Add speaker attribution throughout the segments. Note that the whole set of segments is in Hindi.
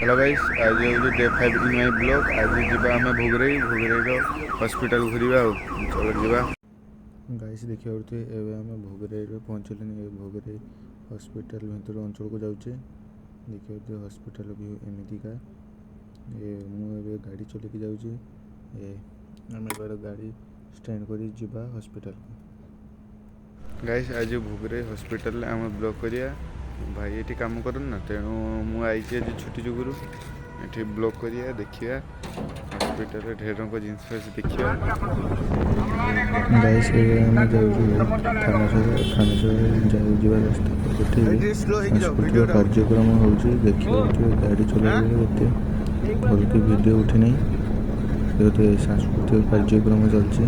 Speaker 1: हेलो गाइस, आज हूँ डे 5 इन माय ब्लॉग। आज जीवा आम भोगरई हॉस्पिटल घूरवा चल जीवा। गाइस देखिए एवं आम भोगरई पहुँचल। भोगरई हॉस्पिटल भर अंचल को जाऊे। देखिए हॉस्पिटल भी एमतीका मुझे गाड़ी चलिए जाऊँगी। आम गाड़ी स्टैंड कर जीवा हॉस्पिटल। गाइस आज भोगरई हॉस्पिटल आम ब्लॉग करिया। भाई ये काम कर ना, तेणु मुझे आज छुट्टी जुगुरु ये ब्लॉग करिया। देखिए हॉस्पिटल ढेर जिनस देखिए। गाइस आम जाऊँ रास्ता गोटे कार्यक्रम हो देखिए। गाड़ी चला भल के वीडियो उठी नहीं, सांस्कृतिक कार्यक्रम चलती।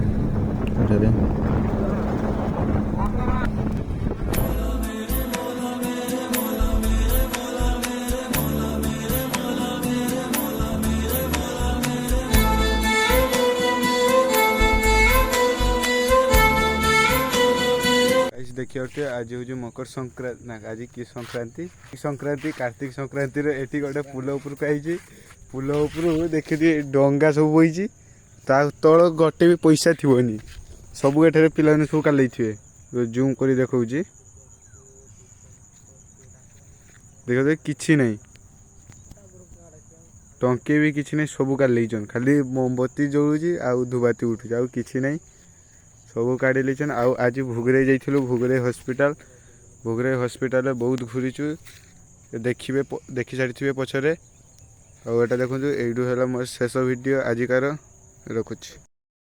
Speaker 1: देखिए आज हूँ मकर संक्रांति ना, आज कि संक्रांति कार्तिक संक्रांति एटी गोटे पुल उपर आई। पुल उपर देखिए डंगा सब बही तल गोटे भी पैसा थी सब एठारे पिला सब काल जूम कर देखा देखो किसी ना टंके भी किसी ना सब काल खाली मोमबत्ती जलूची आउ धुबाती उठुची आउ किसी ना सब काढ़ी लेचन। आज भोगरई जाइलु भोगरई हॉस्पिटल। भोगरई हॉस्पिटल बहुत घूरीचु, देखिए देखी सारी पछरे। आटा देखो यू है मोर शेष वीडियो आजिकार रखुच्छी।